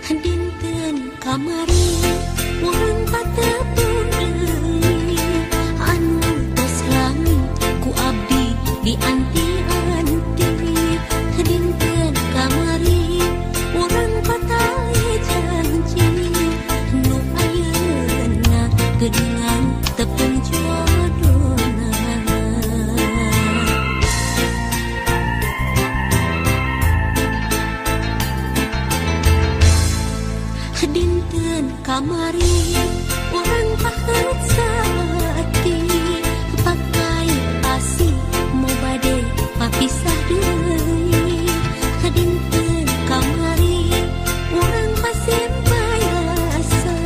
Dinten kamari urang patepung deui anu tos lami ku abdi dianti-anti. Dinten kamari urang patali janji nu ayeuna geuningan tepung jodohna. Dinten kamari urang paheut saati pakai asih mau bade papisah deui. Dinten kamari urang pasimpayasa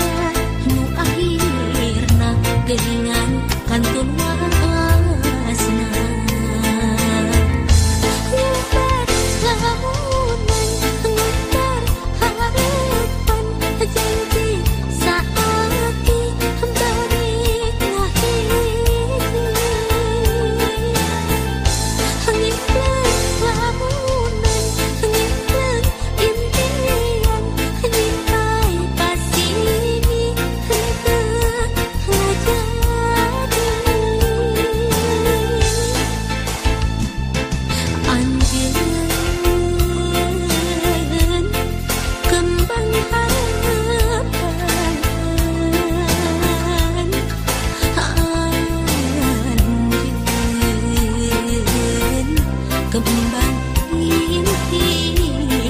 nu akhirna geuningan kantun waasna. Kembang impian.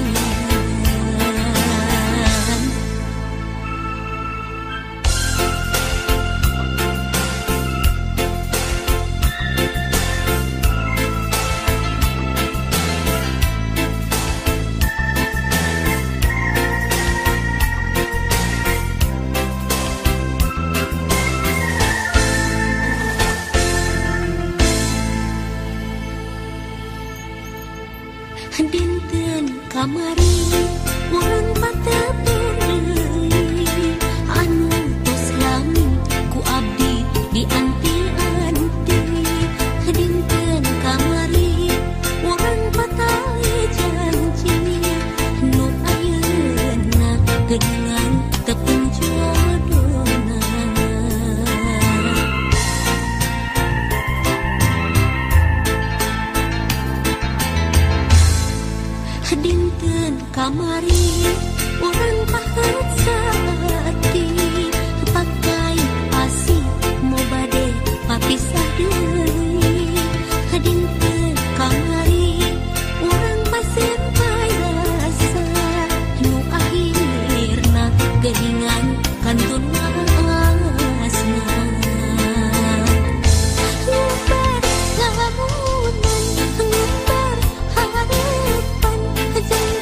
Dinten kamari urang patepung deui anu tos lami ku abdi dianti-anti. Dinten kamari urang patali janji nu ayeuna geuningan tepung jodohna. Dinten kamari urang paheut saati pakai asih mau bade papisah deui. Dinten kamari urang pasimpayasa nu akhirna geuningan kantun waasna. Jadi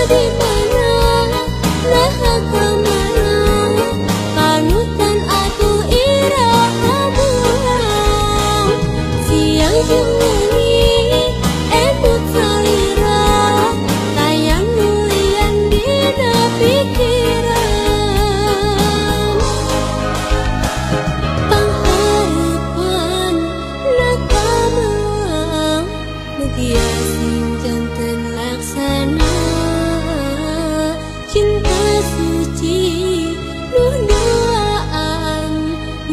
di mana nah kemana panutan atuh iraha bulan siang jeung wengi embut salira tayang nulian dina pikiran panghareupan nakamelang nu tiasing janten laksana cinta suci nu duaan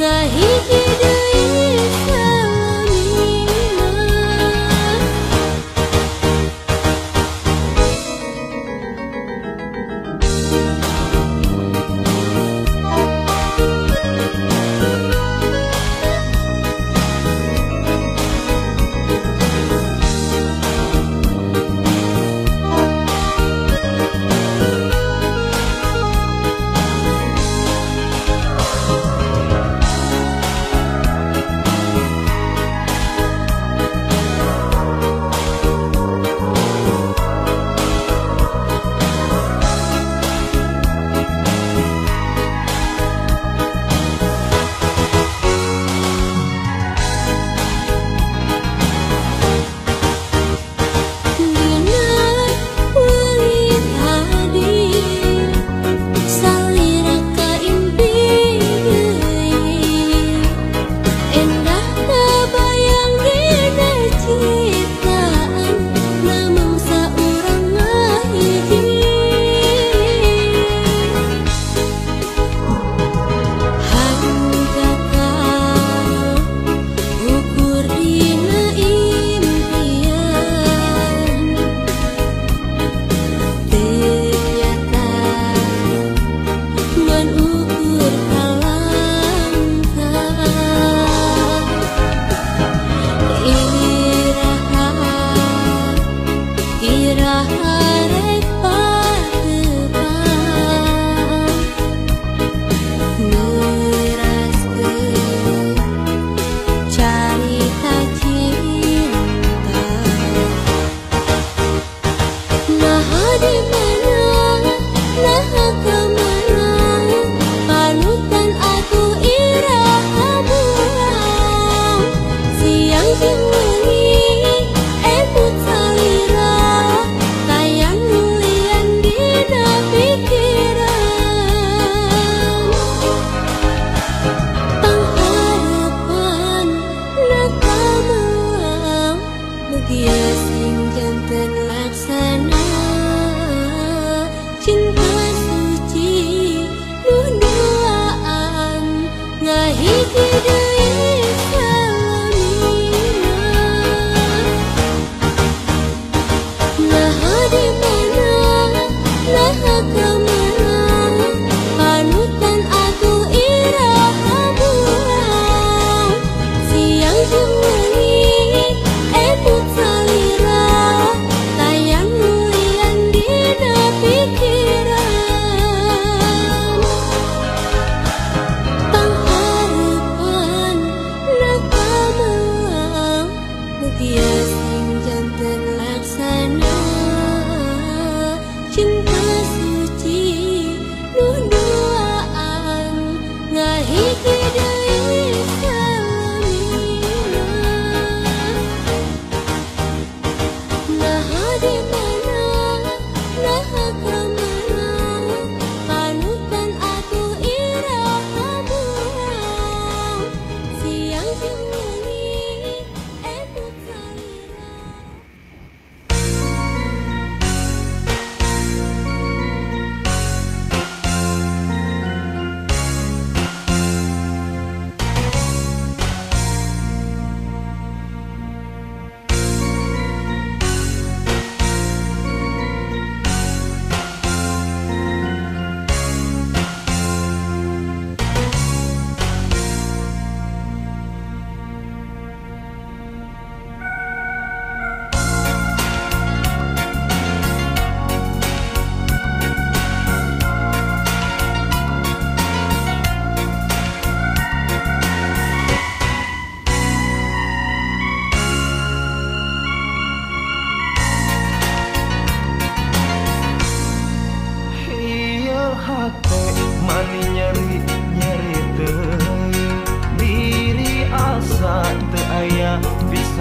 ngahiji deui salamina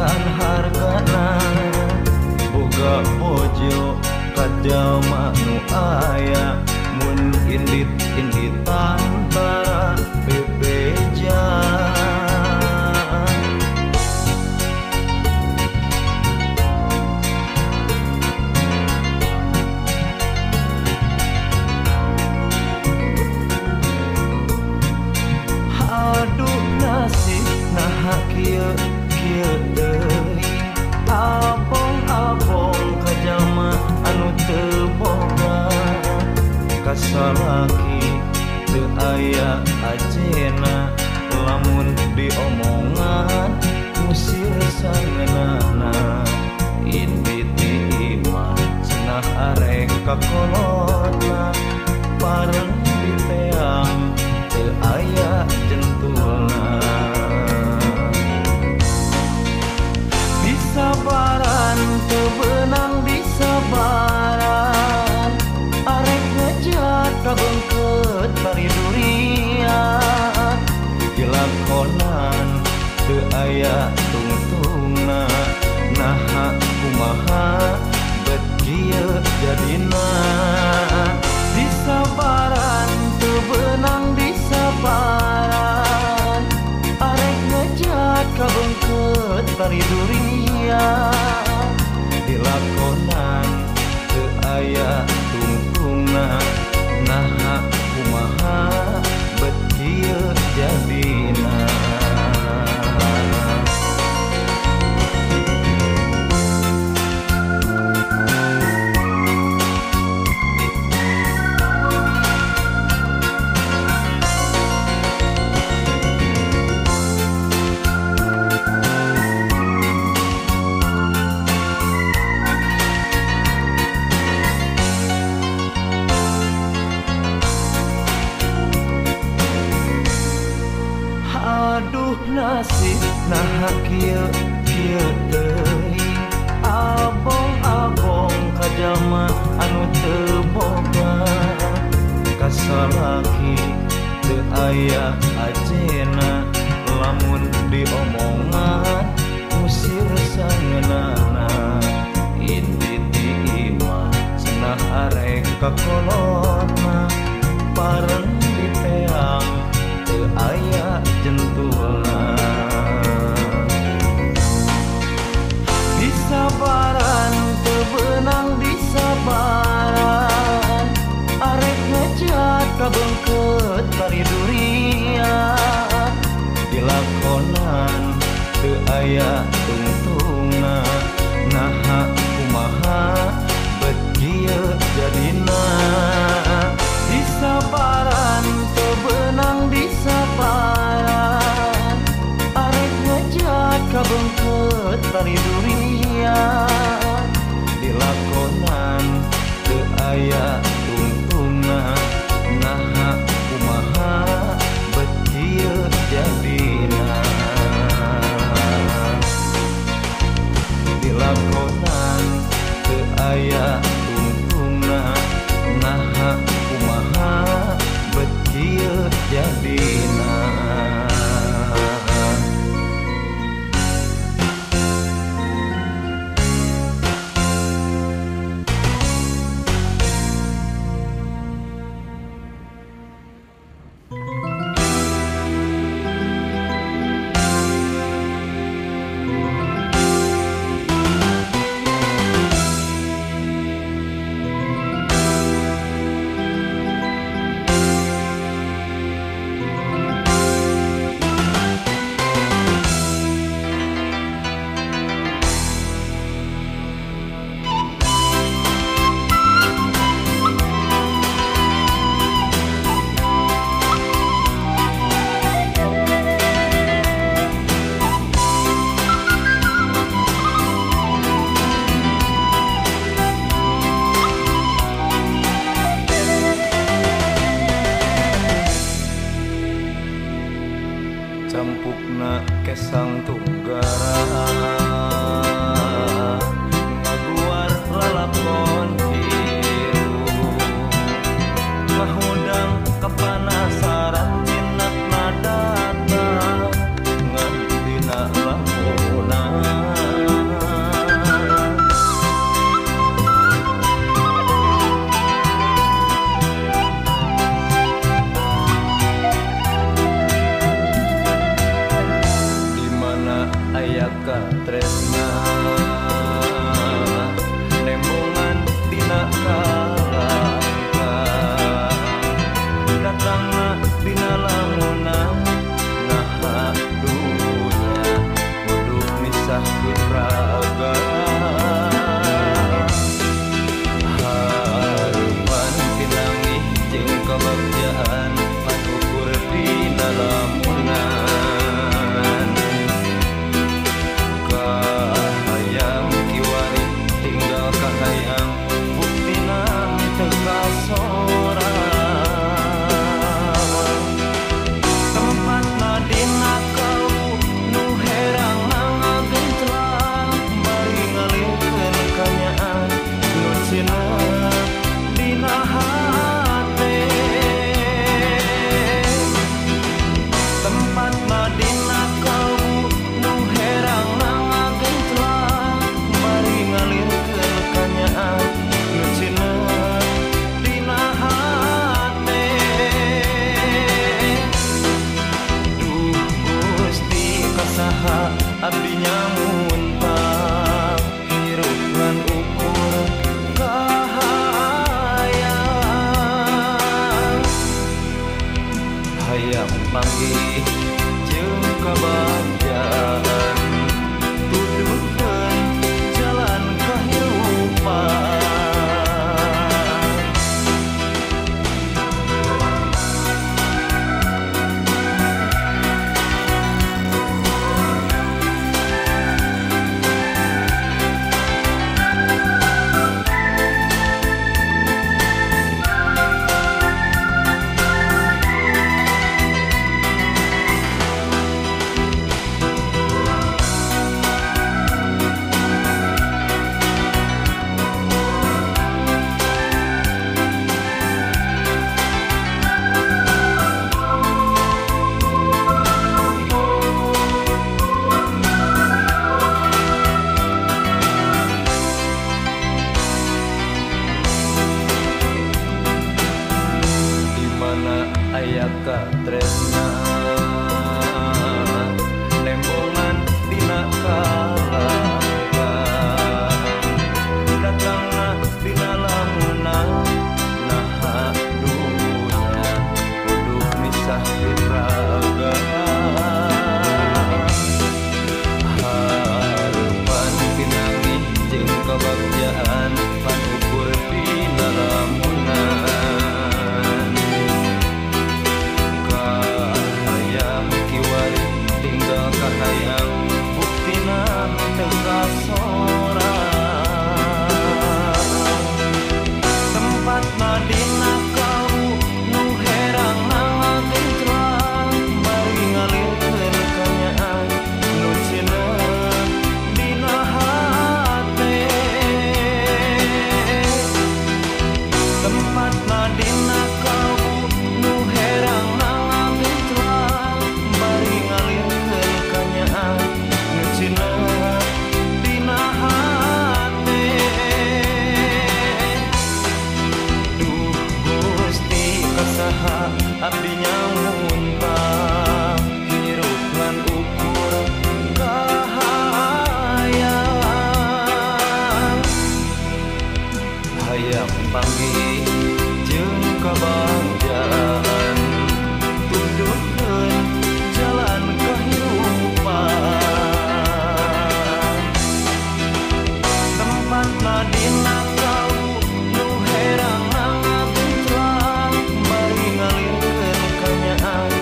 pisan hargana boga bojo kajama nu aya mun indit-inditan bara bebeja. Aduh nasib nah kieu deui abong-abong kajama anu teu boga kasalaki teu aya ajena lamun diomongan musir sangeunana indit imah cenah arek kakolotna pareng diteang teu aya jentulna. Disabaran teu beunang disabaran arek ngejat kabeungkeut bari durian dilakonan teu aya tungtungna naha kumaha bet kieu jadina. Disabaran teu beunang disabaran arek ngejat kabeungkeut bari durian dilakonan teu aya tungtungna naha kumaha bet kieu jadina. Aduh nasib nah kieu deui abong-abong kajama anu teu boga kasalaki teu aya ajena lamun diomongan musir sangeunana indit imah cenah arek kakolotna pareng diteang teu aya jentulna. Disabaran teu beunang disabaran arek ngejat kabeungkeut bari durian dilakonan teu aya tungtungna naha kumaha bet kieu jadina. Disabaran teu beunang disabaran arek ngejat kabeungkeut bari durian dilakonan teu aya tungtungna naha kumaha bet kieu jadina. Dilakonan teu aya tungtungna naha kumaha bet kieu jadina. panggih jeung kabagyan tuduhkeun jalan kehidupan. Aya katresna nembongan dina kalakan datangna dina lamunan naha dunya kudu misah raga harapan pinangih jeung kabagjaan panukur dina lamunan kahayang buktina tegas sorang tempat madina kau nu herang nangagentrang bari ngalirkeun kanyaan nu cenah dina hate tempat madina kau nu herang nangagentrang bari ngalirkeun dina hate. Duh Gusti kasaha abdi nyamuntang hirup ngan ukur kahayang hayang panggih jeung kabagyan tuduhkeun jalan kehidupan tempat madina kau nu herang nangagentrang bari ngalirkeun kanyaan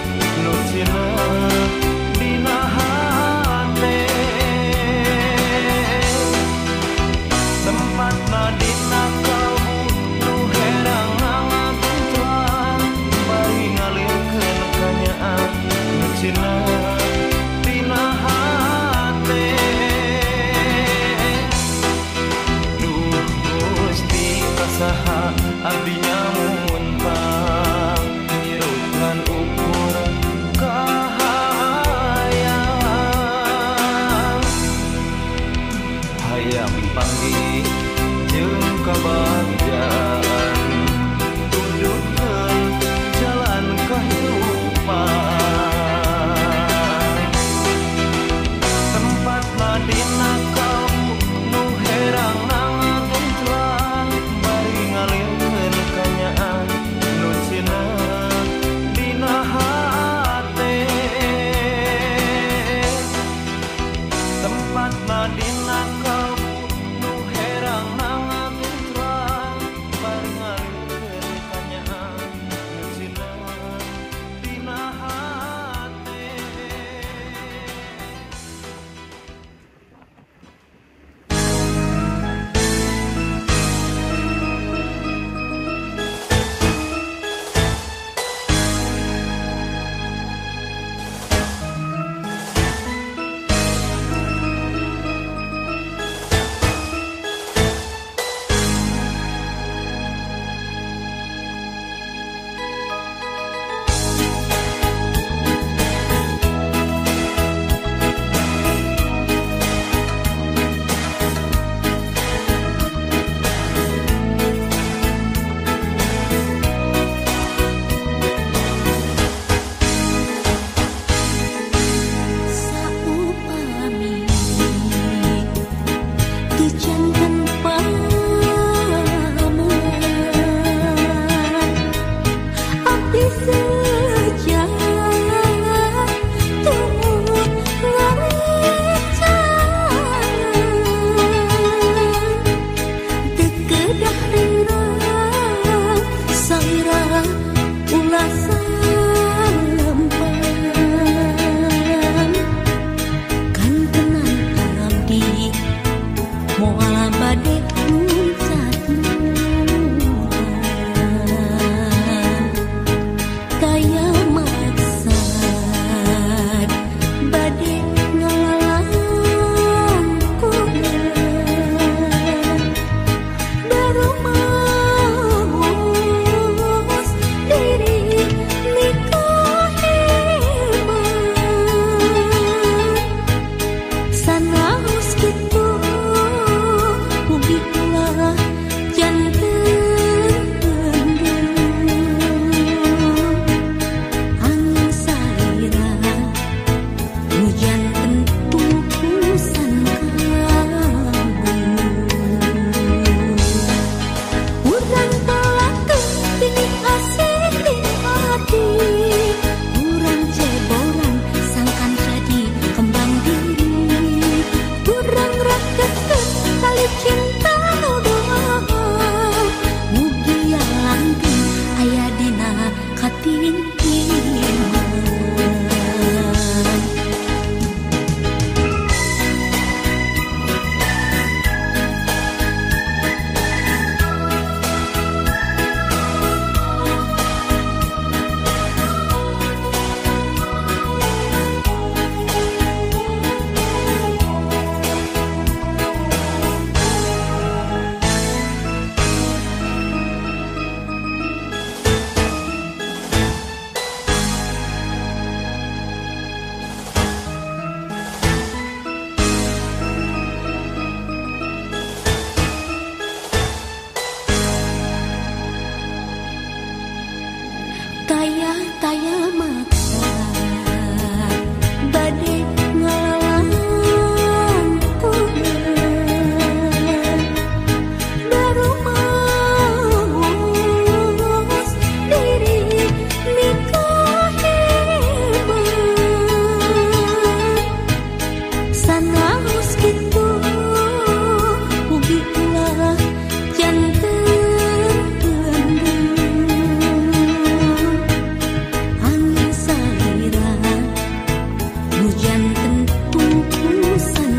nu cenah dina hate tempat madina kau nu herang nangagentrang rasa lempan kan tenan abdi moal bade pucat kaya maksad bade ngalalang kumaha baru maus diri nikah hebat sanaos kitu mugi kula janten angin salira hujan tentusan urang telakeun tinggi asih di hati urang ceboran sangkan jadi kembang diri urang rakeun tali cinta nu doa mugi langgeng aya dina katintiman Taya maksa bade ngalalang kumaha baru maus diri nikah hebat sanaos kitu mugi kula janten angin salira hujan tentusan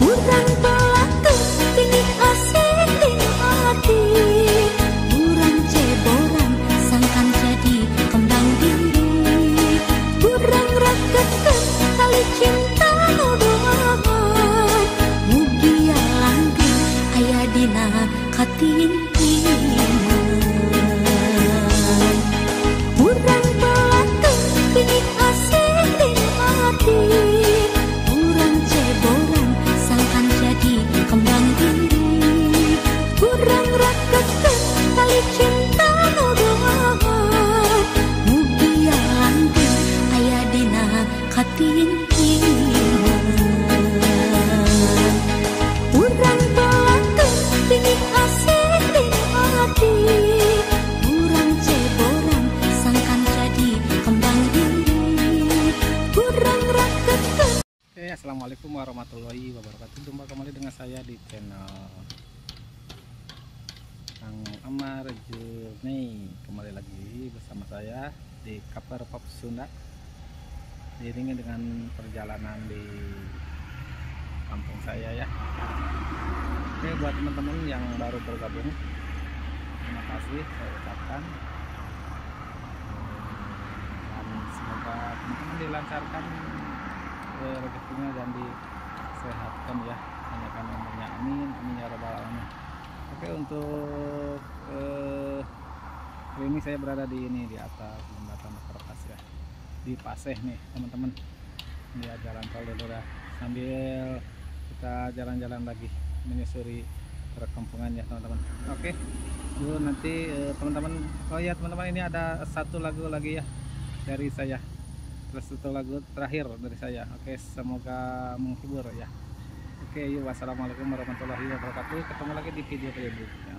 urang telakeun tinggi asih di hati urang ceboran sangkan jadi kembang diri urang rakeun tali cinta nu doa mugi langgeng aya dina katintiman urang telakeun tinggi asih di hati urang ceboran sangkan jadi kembang diri urang rakeun tali cinta nu doa mugi langgeng aya dina katintiman urang telakeun tinggi asih di hati urang ceboran sangkan jadi kembang diri urang rakeun. Assalamualaikum warahmatullahi wabarakatuh. Jumpa kembali dengan saya di channel Kang Amar Journey. Kembali lagi bersama saya di Kaper Pop Sunda, diiringi dengan perjalanan di kampung saya ya. Oke, buat teman-teman yang baru bergabung, terima kasih saya ucapkan, dan semoga teman-teman dilancarkan rezekinya dan disehatkan ya, hanya karena namanya amin amin ya rabbal alamin. Oke, untuk hari ini saya berada di atas jembatan Perkas ya, di Paseh nih teman-teman. Ini ya jalan tol dulu dah, sambil kita jalan-jalan lagi menyusuri perkampungan ya teman-teman. Oke, yuk nanti teman-teman, oh ya teman-teman, ini ada satu lagu lagi ya dari saya, terus satu lagu terakhir dari saya. Oke, semoga menghibur ya. Oke, yuk, wassalamualaikum warahmatullahi wabarakatuh. Ketemu lagi di video berikutnya.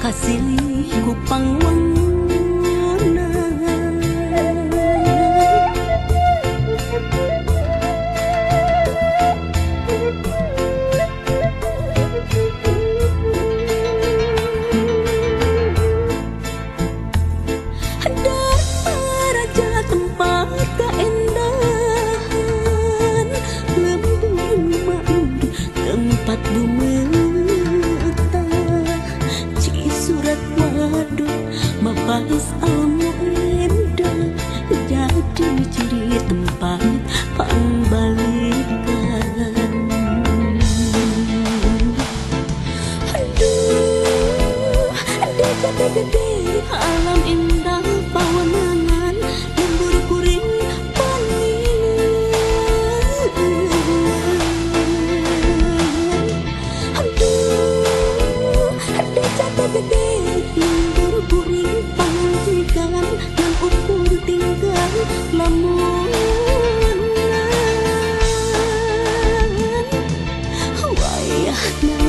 hasil kupang wangunan. Raja tempat keendahan, lembur makmur tempat bumetah, Cisurat waduk mapais al-mu'inda, jadi ciri tempat pangbalikan. Aduh, ada gede alam indah pawanangan, lembur kuring panin. Aduh, ada jata gede lembur kuring panjikan, yang ukur tinggal lamunan. Wayahna